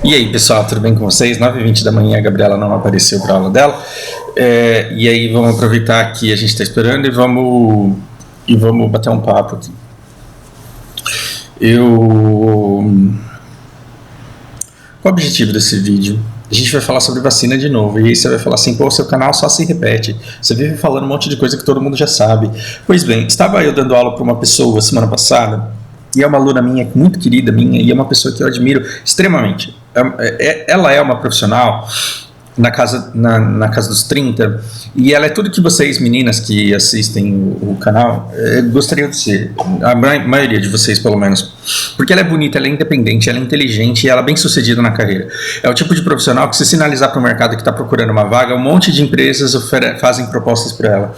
E aí, pessoal, tudo bem com vocês? 9h20 da manhã, a Gabriela não apareceu para a aula dela. E aí, vamos aproveitar que a gente está esperando e vamos bater um papo aqui. Qual o objetivo desse vídeo? A gente vai falar sobre vacina de novo. E aí você vai falar assim, pô, seu canal só se repete. Você vive falando um monte de coisa que todo mundo já sabe. Pois bem, estava eu dando aula para uma pessoa semana passada, e é uma aluna minha, muito querida minha, e é uma pessoa que eu admiro extremamente. Ela é uma profissional na casa dos 30, e ela é tudo que vocês, meninas que assistem o canal, gostariam de ser. A maioria de vocês, pelo menos. Porque ela é bonita, ela é independente, ela é inteligente e ela é bem sucedida na carreira. É o tipo de profissional que, se sinalizar para o mercado que está procurando uma vaga, um monte de empresas fazem propostas para ela.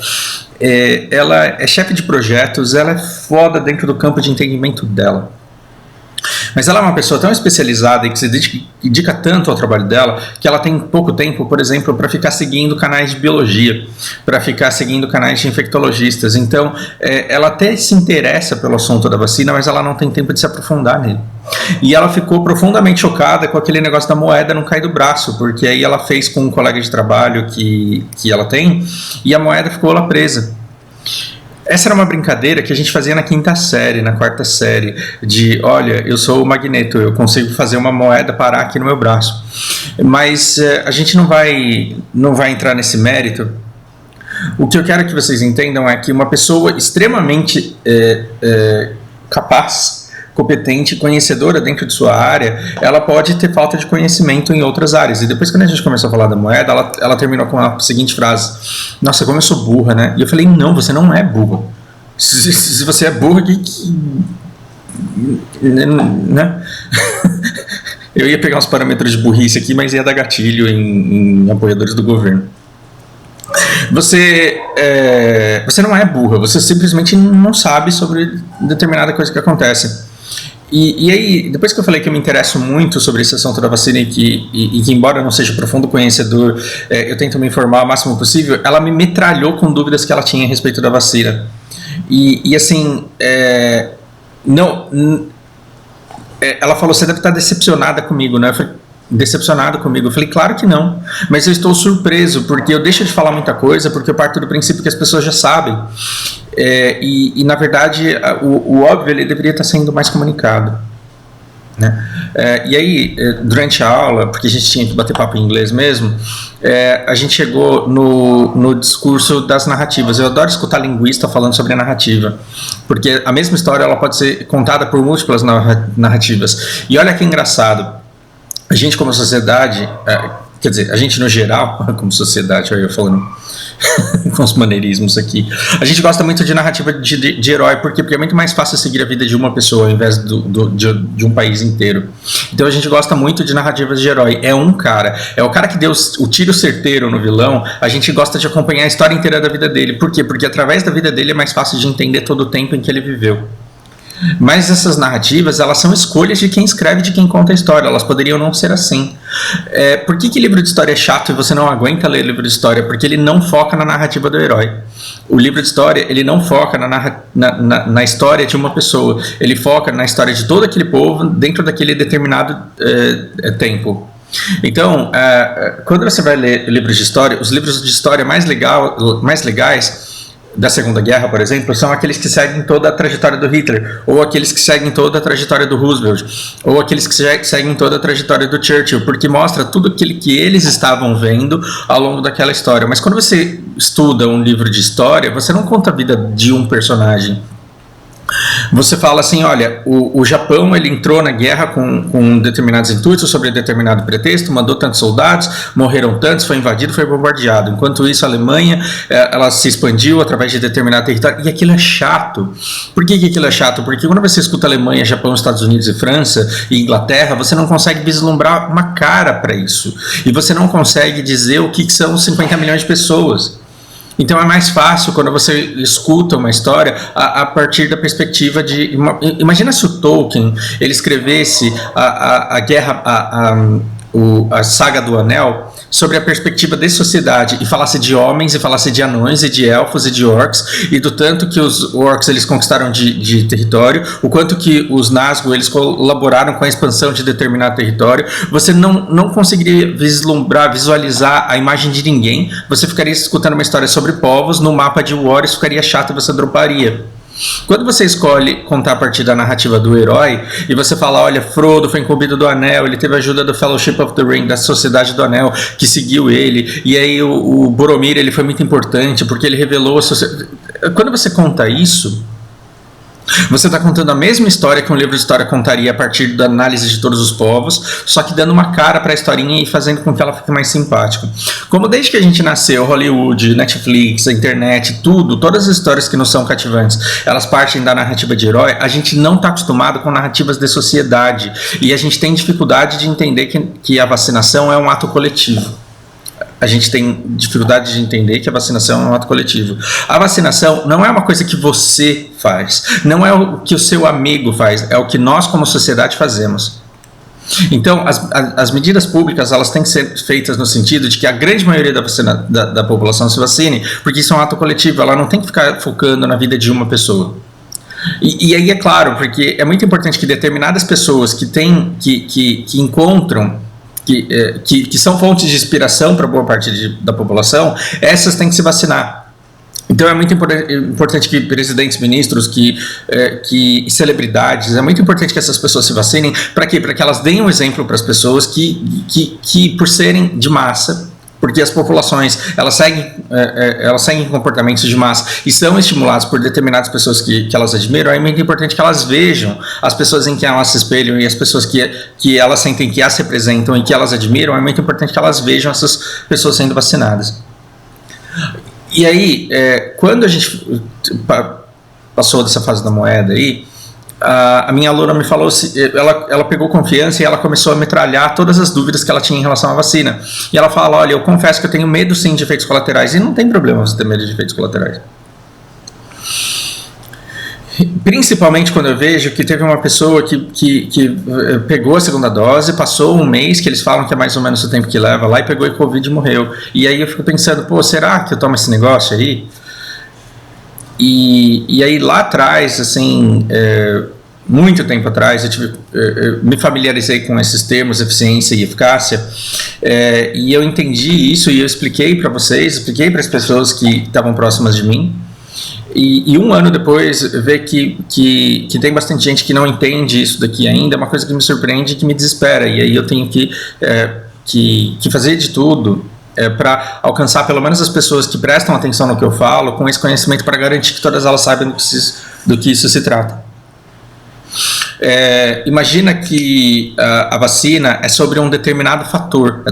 Ela é chefe de projetos, ela é foda dentro do campo de entendimento dela. Mas ela é uma pessoa tão especializada e que se dedica tanto ao trabalho dela, que ela tem pouco tempo, por exemplo, para ficar seguindo canais de biologia, para ficar seguindo canais de infectologistas. Então, ela até se interessa pelo assunto da vacina, mas ela não tem tempo de se aprofundar nele. E ela ficou profundamente chocada com aquele negócio da moeda não cair do braço, porque aí ela fez com um colega de trabalho que ela tem, e a moeda ficou lá presa. Essa era uma brincadeira que a gente fazia na 5ª série, na 4ª série, de, olha, eu sou o Magneto, eu consigo fazer uma moeda parar aqui no meu braço. Mas a gente não vai entrar nesse mérito. O que eu quero que vocês entendam é que uma pessoa extremamente capaz, competente, conhecedora dentro de sua área, ela pode ter falta de conhecimento em outras áreas. E depois, quando a gente começou a falar da moeda, ela terminou com a seguinte frase: nossa, como eu sou burra, né? E eu falei, não, você não é burra. Se você é burra, né? Eu ia pegar uns parâmetros de burrice aqui, mas ia dar gatilho em apoiadores do governo. Você não é burra, você simplesmente não sabe sobre determinada coisa que acontece. E aí, depois que eu falei que eu me interesso muito sobre esse assunto da vacina e que embora eu não seja profundo conhecedor, eu tento me informar o máximo possível, ela me metralhou com dúvidas que ela tinha a respeito da vacina. Ela falou, você deve estar decepcionada comigo, né? Eu falei, decepcionado comigo? Eu falei, claro que não, mas eu estou surpreso, porque eu deixo de falar muita coisa, porque eu parto do princípio que as pessoas já sabem. E na verdade, o óbvio, ele deveria estar sendo mais comunicado, né? E aí, durante a aula, porque a gente tinha que bater papo em inglês mesmo, a gente chegou no discurso das narrativas. Eu adoro escutar linguista falando sobre a narrativa, porque a mesma história ela pode ser contada por múltiplas narrativas. E olha que engraçado, a gente como sociedade, quer dizer, a gente no geral, como sociedade, eu falando com os maneirismos aqui, a gente gosta muito de narrativa de herói, porque é muito mais fácil seguir a vida de uma pessoa ao invés de um país inteiro. Então a gente gosta muito de narrativas de herói. É um cara, é o cara que deu o tiro certeiro no vilão, a gente gosta de acompanhar a história inteira da vida dele. Por quê? Porque através da vida dele é mais fácil de entender todo o tempo em que ele viveu. Mas essas narrativas, elas são escolhas de quem escreve, de quem conta a história. Elas poderiam não ser assim. Por que livro de história é chato e você não aguenta ler livro de história? Porque ele não foca na narrativa do herói. O livro de história, ele não foca na história de uma pessoa. Ele foca na história de todo aquele povo dentro daquele determinado tempo. Então, quando você vai ler livros de história, os livros de história mais legais da Segunda Guerra, por exemplo, são aqueles que seguem toda a trajetória do Hitler, ou aqueles que seguem toda a trajetória do Roosevelt, ou aqueles que seguem toda a trajetória do Churchill, porque mostra tudo aquilo que eles estavam vendo ao longo daquela história. Mas quando você estuda um livro de história, você não conta a vida de um personagem. Você fala assim, olha, o Japão ele entrou na guerra com determinados intuitos, sobre determinado pretexto, mandou tantos soldados, morreram tantos, foi invadido, foi bombardeado. Enquanto isso, a Alemanha ela se expandiu através de determinado território, e aquilo é chato. Por que aquilo é chato? Porque quando você escuta Alemanha, Japão, Estados Unidos e França e Inglaterra, você não consegue vislumbrar uma cara para isso, e você não consegue dizer o que são 50 milhões de pessoas. Então é mais fácil quando você escuta uma história a partir da perspectiva de... Imagina se o Tolkien ele escrevesse a guerra, a saga do Anel sobre a perspectiva de sociedade, e falasse de homens, e falasse de anões, e de elfos, e de orcs, e do tanto que os orcs eles conquistaram de território, o quanto que os Nazgûl eles colaboraram com a expansão de determinado território, você não conseguiria visualizar a imagem de ninguém, você ficaria escutando uma história sobre povos, no mapa de War isso ficaria chato e você droparia. Quando você escolhe contar a partir da narrativa do herói, e você fala, olha, Frodo foi incumbido do Anel, ele teve a ajuda do Fellowship of the Ring, da Sociedade do Anel, que seguiu ele, e aí o Boromir ele foi muito importante, porque ele revelou a sociedade. Quando você conta isso, você está contando a mesma história que um livro de história contaria a partir da análise de todos os povos, só que dando uma cara para a historinha e fazendo com que ela fique mais simpática. Como desde que a gente nasceu, Hollywood, Netflix, a internet, todas as histórias que não são cativantes, elas partem da narrativa de herói, a gente não está acostumado com narrativas de sociedade, e a gente tem dificuldade de entender que a vacinação é um ato coletivo. A gente tem dificuldade de entender que a vacinação é um ato coletivo. A vacinação não é uma coisa que você faz, não é o que o seu amigo faz, é o que nós como sociedade fazemos. Então, as medidas públicas elas têm que ser feitas no sentido de que a grande maioria da população se vacine, porque isso é um ato coletivo, ela não tem que ficar focando na vida de uma pessoa. E aí é claro, porque é muito importante que determinadas pessoas que encontram que são fontes de inspiração para boa parte da população, essas têm que se vacinar. Então é muito importante que presidentes, ministros, que celebridades, é muito importante que essas pessoas se vacinem. Para quê? Para que elas deem um exemplo para as pessoas que por serem de massa, porque as populações elas seguem comportamentos de massa e são estimuladas por determinadas pessoas que elas admiram, é muito importante que elas vejam as pessoas em que elas se espelham e as pessoas que elas sentem que as representam e que elas admiram, é muito importante que elas vejam essas pessoas sendo vacinadas. E aí, quando a gente passou dessa fase da moeda aí, a minha aluna me falou, ela pegou confiança e ela começou a metralhar todas as dúvidas que ela tinha em relação à vacina. E ela fala, olha, eu confesso que eu tenho medo sim de efeitos colaterais, e não tem problema você ter medo de efeitos colaterais. Principalmente quando eu vejo que teve uma pessoa que pegou a segunda dose, passou um mês, que eles falam que é mais ou menos o tempo que leva lá, e pegou Covid e morreu. E aí eu fico pensando, pô, será que eu tomo esse negócio aí? E aí lá atrás, assim, muito tempo atrás, eu me familiarizei com esses termos, eficiência e eficácia, e eu entendi isso e eu expliquei para vocês, expliquei para as pessoas que estavam próximas de mim, e um ano depois ver que tem bastante gente que não entende isso daqui ainda, é uma coisa que me surpreende e que me desespera, e aí eu tenho que fazer de tudo para alcançar pelo menos as pessoas que prestam atenção no que eu falo, com esse conhecimento, para garantir que todas elas saibam do que isso se trata. Imagina que a vacina é sobre um determinado fator.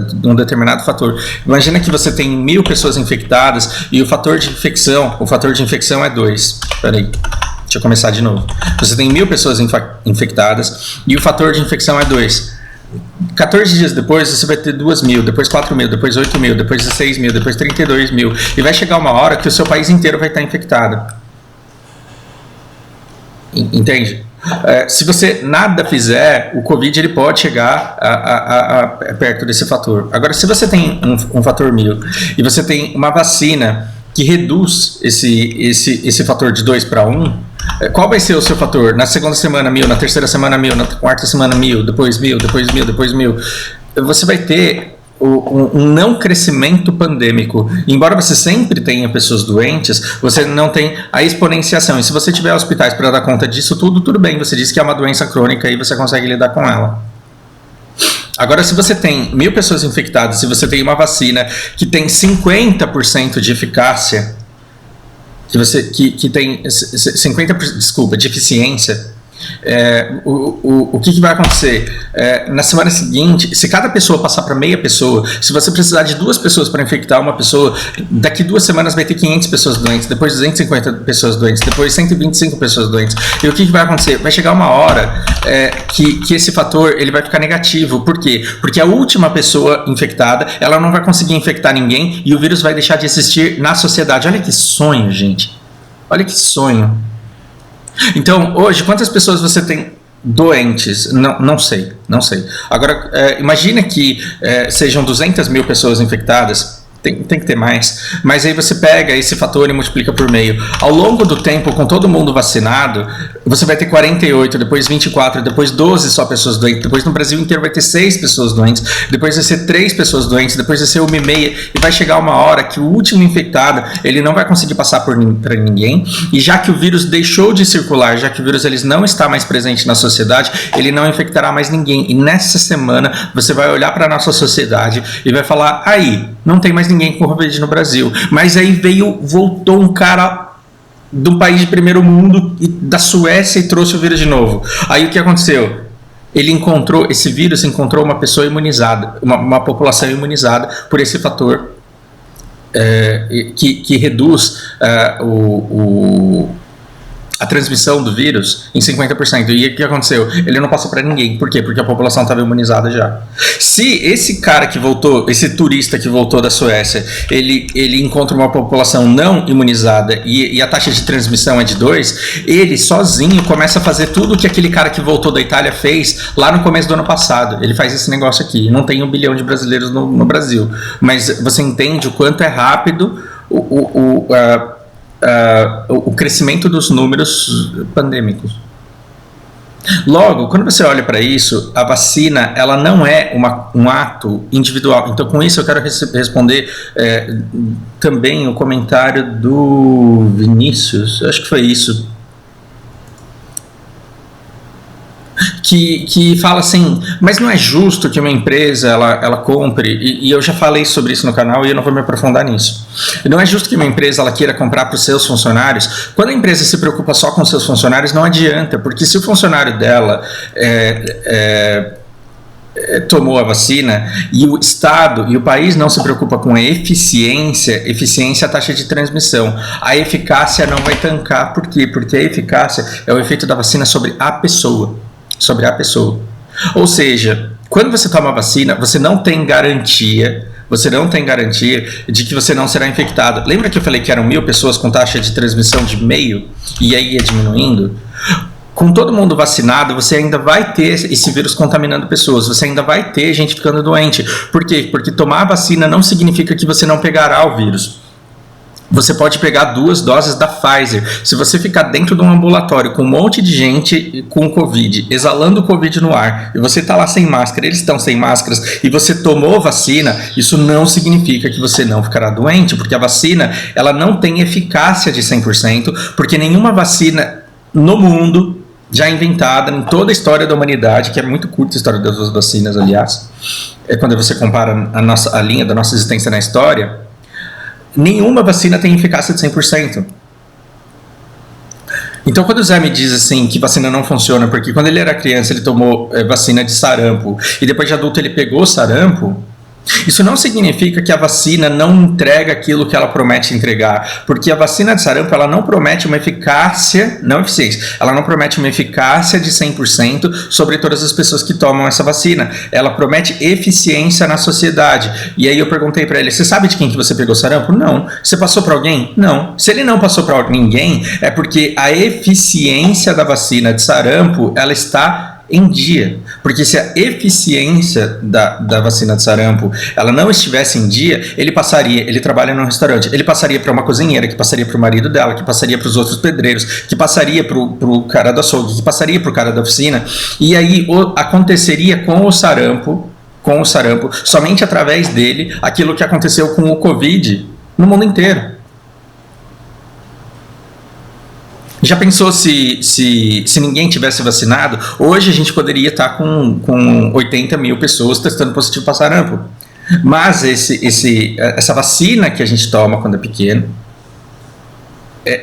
Imagina que você tem 1000 pessoas infectadas e o fator de infecção é 2. Peraí, deixa eu começar de novo. Você tem 1000 pessoas infectadas e o fator de infecção é 2. 14 dias depois você vai ter 2.000, depois 4.000, depois 8.000, depois 16.000, depois 32.000, e vai chegar uma hora que o seu país inteiro vai estar infectado. Entende? Se você nada fizer, o Covid ele pode chegar perto desse fator. Agora, se você tem um fator 1000 e você tem uma vacina que reduz esse fator de 2 para 1, qual vai ser o seu fator? Na segunda semana 1000, na terceira semana 1000, na quarta semana 1000, depois 1000, depois 1000, depois 1000. Você vai ter um não crescimento pandêmico. Embora você sempre tenha pessoas doentes, você não tem a exponenciação. E se você tiver hospitais para dar conta disso tudo bem. Você diz que é uma doença crônica e você consegue lidar com ela. Agora, se você tem 1000 pessoas infectadas, se você tem uma vacina que tem 50% de eficácia, que tem 50%, de eficiência, o que vai acontecer? Na semana seguinte, se cada pessoa passar para meia pessoa, se você precisar de 2 pessoas para infectar uma pessoa, daqui 2 semanas vai ter 500 pessoas doentes, depois 250 pessoas doentes, depois 125 pessoas doentes. E o que vai acontecer? Vai chegar uma hora que esse fator ele vai ficar negativo. Por quê? Porque a última pessoa infectada, ela não vai conseguir infectar ninguém e o vírus vai deixar de existir na sociedade. Olha que sonho, gente. Olha que sonho. Então, hoje, quantas pessoas você tem doentes, não sei, não sei. Agora, imagina que sejam 200 mil pessoas infectadas. Tem que ter mais, mas aí você pega esse fator e multiplica por meio. Ao longo do tempo, com todo mundo vacinado, você vai ter 48, depois 24, depois 12 só pessoas doentes, depois no Brasil inteiro vai ter 6 pessoas doentes, depois vai ser 3 pessoas doentes, depois vai ser 1,5, e vai chegar uma hora que o último infectado, ele não vai conseguir passar para ninguém, e já que o vírus deixou de circular, já que o vírus ele não está mais presente na sociedade, ele não infectará mais ninguém, e nessa semana você vai olhar para a nossa sociedade e vai falar, aí, não tem mais ninguém com Covid no Brasil. Mas aí voltou um cara do país de primeiro mundo, da Suécia, e trouxe o vírus de novo. Aí o que aconteceu? Esse vírus encontrou uma pessoa imunizada, uma população imunizada por esse fator que reduz a transmissão do vírus em 50%. E o que aconteceu? Ele não passou para ninguém. Por quê? Porque a população estava imunizada já. Se esse cara que voltou, esse turista que voltou da Suécia, ele encontra uma população não imunizada e a taxa de transmissão é de 2, ele sozinho começa a fazer tudo o que aquele cara que voltou da Itália fez lá no começo do ano passado. Ele faz esse negócio aqui. Não tem 1 bilhão de brasileiros no Brasil. Mas você entende o quanto é rápido o crescimento dos números pandêmicos. Logo, quando você olha para isso, a vacina ela não é um ato individual. Então, com isso, eu quero responder também o comentário do Vinícius, acho que foi isso, que fala assim, mas não é justo que uma empresa ela compre, e eu já falei sobre isso no canal e eu não vou me aprofundar nisso. Não é justo que uma empresa ela queira comprar para os seus funcionários. Quando a empresa se preocupa só com seus funcionários, não adianta, porque se o funcionário dela tomou a vacina e o Estado e o país não se preocupa com a eficiência é a taxa de transmissão. A eficácia não vai tancar. Por quê? Porque a eficácia é o efeito da vacina sobre a pessoa. Ou seja, quando você toma a vacina, você não tem garantia de que você não será infectado. Lembra que eu falei que eram 1.000 pessoas com taxa de transmissão de meio e aí ia diminuindo? Com todo mundo vacinado, você ainda vai ter esse vírus contaminando pessoas, você ainda vai ter gente ficando doente. Por quê? Porque tomar a vacina não significa que você não pegará o vírus. Você pode pegar 2 doses da Pfizer. Se você ficar dentro de um ambulatório com um monte de gente com Covid, exalando o Covid no ar, e você está lá sem máscara, eles estão sem máscaras, e você tomou vacina, isso não significa que você não ficará doente, porque a vacina ela não tem eficácia de 100%, porque nenhuma vacina no mundo já inventada em toda a história da humanidade, que é muito curta a história das vacinas, aliás, quando você compara a linha da nossa existência na história, nenhuma vacina tem eficácia de 100%. Então, quando o Zé me diz assim que vacina não funciona, porque quando ele era criança ele tomou vacina de sarampo e depois de adulto ele pegou sarampo, isso não significa que a vacina não entrega aquilo que ela promete entregar, porque a vacina de sarampo ela não promete uma eficácia, não eficiência, ela não promete uma eficácia de 100% sobre todas as pessoas que tomam essa vacina, ela promete eficiência na sociedade. E aí eu perguntei para ele, você sabe de quem que você pegou sarampo? Não. Você passou para alguém? Não. Se ele não passou para ninguém, é porque a eficiência da vacina de sarampo ela está em dia, porque se a eficiência da vacina de sarampo ela não estivesse em dia, ele trabalha num restaurante, ele passaria para uma cozinheira, que passaria para o marido dela, que passaria para os outros pedreiros, que passaria para o cara do açougue, que passaria para o cara da oficina, e aí aconteceria com o sarampo somente através dele aquilo que aconteceu com o Covid no mundo inteiro. Já pensou se ninguém tivesse vacinado? Hoje a gente poderia estar com 80 mil pessoas testando positivo para sarampo. Mas essa vacina que a gente toma quando é pequeno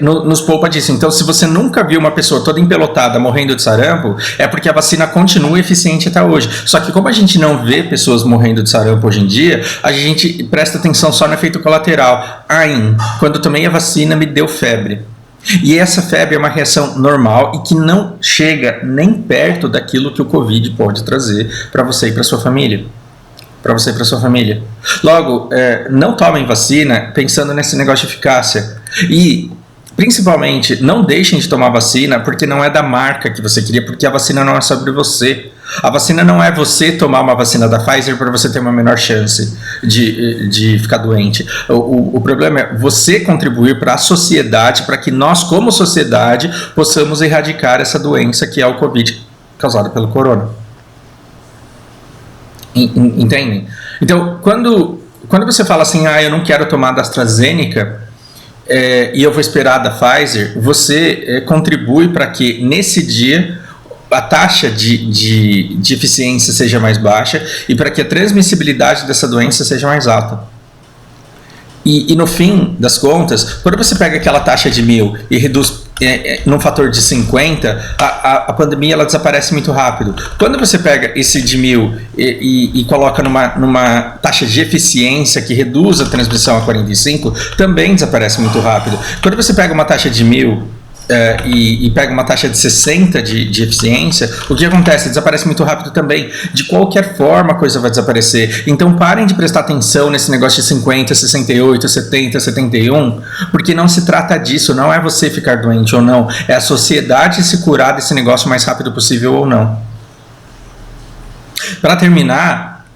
nos poupa disso. Então, se você nunca viu uma pessoa toda empelotada morrendo de sarampo, é porque a vacina continua eficiente até hoje. Só que como a gente não vê pessoas morrendo de sarampo hoje em dia, a gente presta atenção só no efeito colateral. Quando eu tomei a vacina me deu febre. E essa febre é uma reação normal e que não chega nem perto daquilo que o Covid pode trazer para você e para sua família. Logo, não tomem vacina pensando nesse negócio de eficácia. E Principalmente, não deixem de tomar vacina porque não é da marca que você queria, porque a vacina não é sobre você. A vacina não é você tomar uma vacina da Pfizer para você ter uma menor chance de ficar doente. O problema é você contribuir para a sociedade, para que nós, como sociedade, possamos erradicar essa doença que é o Covid causado pelo corona. Entendem? Então, quando você fala assim, eu não quero tomar da AstraZeneca, e eu vou esperar da Pfizer, você contribui para que nesse dia a taxa de eficiência seja mais baixa e para que a transmissibilidade dessa doença seja mais alta. E no fim das contas, quando você pega aquela taxa de 1.000 e reduz num fator de 50, a pandemia ela desaparece muito rápido. Quando você pega esse de 1.000 e coloca numa taxa de eficiência que reduz a transmissão a 45, também desaparece muito rápido. Quando você pega uma taxa de 1.000 e pega uma taxa de 60 de eficiência, o que acontece? Desaparece muito rápido também. De qualquer forma a coisa vai desaparecer. Então parem de prestar atenção nesse negócio de 50, 68, 70, 71, porque não se trata disso, não é você ficar doente ou não, é a sociedade se curar desse negócio o mais rápido possível ou não. Para terminar,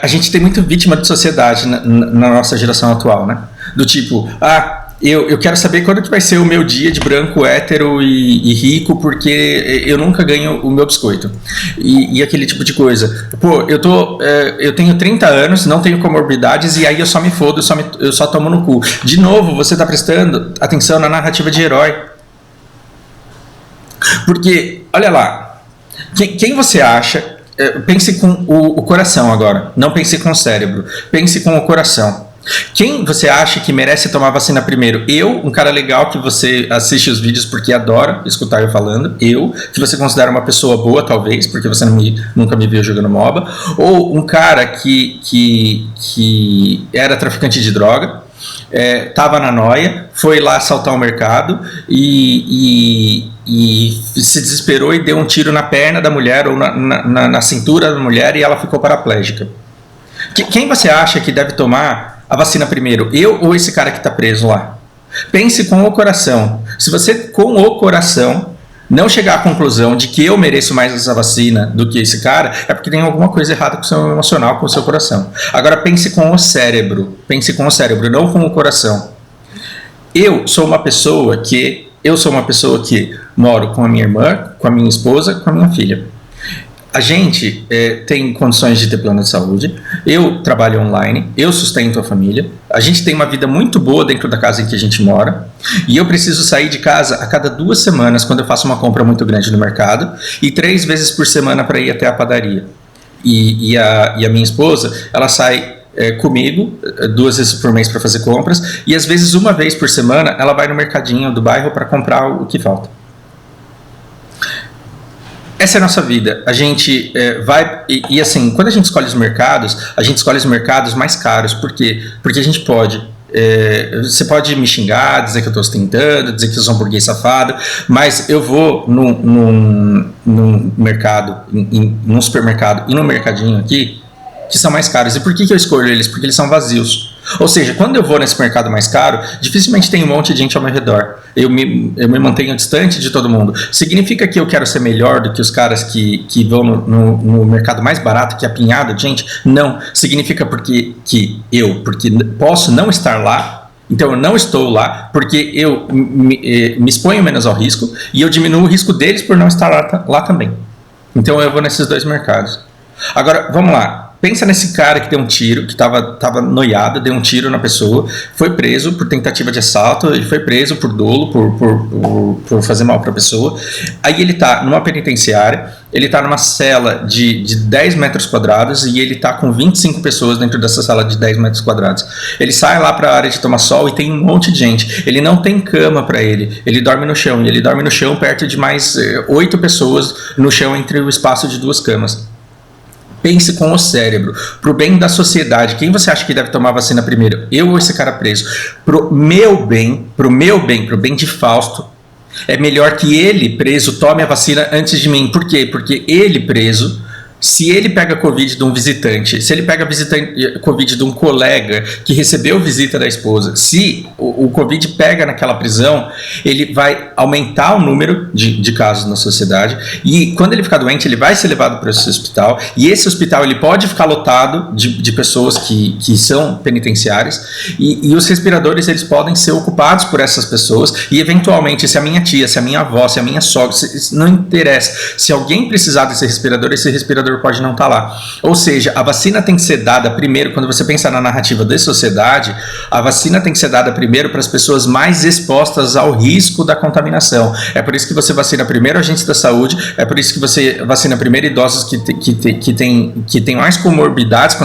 a gente tem muita vítima de sociedade na nossa geração atual, né? Do tipo, eu quero saber quando que vai ser o meu dia de branco, hétero e rico, porque eu nunca ganho o meu biscoito. E aquele tipo de coisa. Pô, eu tenho 30 anos, não tenho comorbidades, e aí eu só me fodo, eu só tomo no cu. De novo, você está prestando atenção na narrativa de herói. Porque, olha lá, quem você acha... Pense com o coração agora, não pense com o cérebro. Pense com o coração. Quem você acha que merece tomar vacina primeiro? Eu, um cara legal que você assiste os vídeos porque adora escutar eu falando. Eu, que você considera uma pessoa boa, talvez, porque você nunca me viu jogando MOBA. Ou um cara que era traficante de droga, estava na noia, foi lá assaltar o mercado e se desesperou e deu um tiro na perna da mulher ou na cintura da mulher e ela ficou paraplégica. Quem você acha que deve tomar a vacina primeiro? Eu ou esse cara que está preso lá? Pense com o coração. Se você, com o coração, não chegar à conclusão de que eu mereço mais essa vacina do que esse cara, é porque tem alguma coisa errada com o seu emocional, com o seu coração. Agora pense com o cérebro. Pense com o cérebro, não com o coração. Eu sou uma pessoa que moro com a minha irmã, com a minha esposa, com a minha filha. A gente tem condições de ter plano de saúde, eu trabalho online, eu sustento a família, a gente tem uma vida muito boa dentro da casa em que a gente mora, e eu preciso sair de casa a cada 2 semanas quando eu faço uma compra muito grande no mercado, e 3 vezes por semana para ir até a padaria. E a minha esposa, ela sai comigo 2 vezes por mês para fazer compras, e às vezes 1 vez por semana ela vai no mercadinho do bairro para comprar o que falta. Essa é a nossa vida. A gente vai... E assim, quando a gente escolhe os mercados mais caros. Por quê? Porque a gente pode... você pode me xingar, dizer que eu estou ostentando, dizer que eu sou um burguês safado, mas eu vou num mercado, num supermercado e num mercadinho aqui, que são mais caros. E por que eu escolho eles? Porque eles são vazios. Ou seja, quando eu vou nesse mercado mais caro, dificilmente tem um monte de gente ao meu redor. Eu me mantenho distante de todo mundo. Significa que eu quero ser melhor do que os caras que vão no mercado mais barato, que é apinhado de gente? Não. Significa porque posso não estar lá, então eu não estou lá, porque eu me exponho menos ao risco e eu diminuo o risco deles por não estar lá também. Então eu vou nesses 2 mercados. Agora, vamos lá. Pensa nesse cara que deu um tiro, que estava noiado, deu um tiro na pessoa, foi preso por tentativa de assalto, ele foi preso por dolo, por fazer mal para a pessoa. Aí ele está numa penitenciária, ele está numa cela de 10 metros quadrados e ele está com 25 pessoas dentro dessa cela de 10 metros quadrados. Ele sai lá para a área de tomar sol e tem um monte de gente. Ele não tem cama para ele dorme no chão, e ele dorme no chão perto de mais 8 pessoas no chão entre o espaço de 2 camas. Pense com o cérebro, pro bem da sociedade. Quem você acha que deve tomar a vacina primeiro? Eu ou esse cara preso? Pro bem de Fausto, é melhor que ele preso tome a vacina antes de mim. Por quê? Porque ele preso Se ele pega Covid de um visitante, se ele pega Covid de um colega que recebeu visita da esposa, se o Covid pega naquela prisão, ele vai aumentar o número de casos na sociedade, e quando ele ficar doente, ele vai ser levado para esse hospital, e esse hospital ele pode ficar lotado de pessoas que são penitenciárias, e os respiradores eles podem ser ocupados por essas pessoas, e eventualmente, se a minha tia, se a minha avó, se a minha sogra, não interessa, se alguém precisar desse respirador, esse respirador pode não estar lá. Ou seja, a vacina tem que ser dada primeiro, quando você pensa na narrativa de sociedade, a vacina tem que ser dada primeiro para as pessoas mais expostas ao risco da contaminação. É por isso que você vacina primeiro agentes da saúde, é por isso que você vacina primeiro idosos que tem mais comorbidades,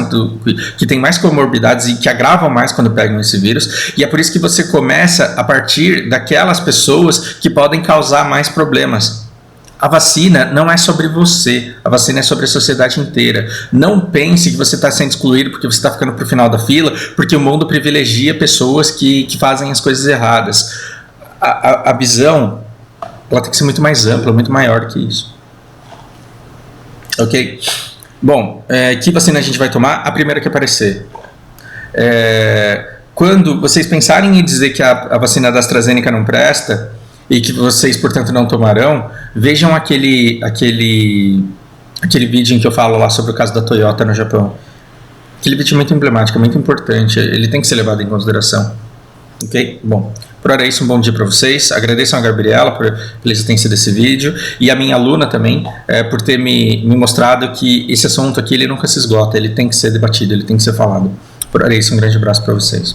que tem mais comorbidades e que agravam mais quando pegam esse vírus, e é por isso que você começa a partir daquelas pessoas que podem causar mais problemas. A vacina não é sobre você, a vacina é sobre a sociedade inteira. Não pense que você está sendo excluído porque você está ficando para o final da fila, porque o mundo privilegia pessoas que fazem as coisas erradas. A visão ela tem que ser muito mais ampla, muito maior que isso. Ok? Bom, que vacina a gente vai tomar? A primeira que aparecer. Quando vocês pensarem em dizer que a vacina da AstraZeneca não presta, e que vocês, portanto, não tomarão, vejam aquele vídeo em que eu falo lá sobre o caso da Toyota no Japão. Aquele vídeo é muito emblemático, muito importante, ele tem que ser levado em consideração. Ok? Bom, por hora é isso, um bom dia para vocês. Agradeço a Gabriela pela existência desse vídeo, e a minha aluna também, por ter me mostrado que esse assunto aqui ele nunca se esgota, ele tem que ser debatido, ele tem que ser falado. Por hora é isso, um grande abraço para vocês.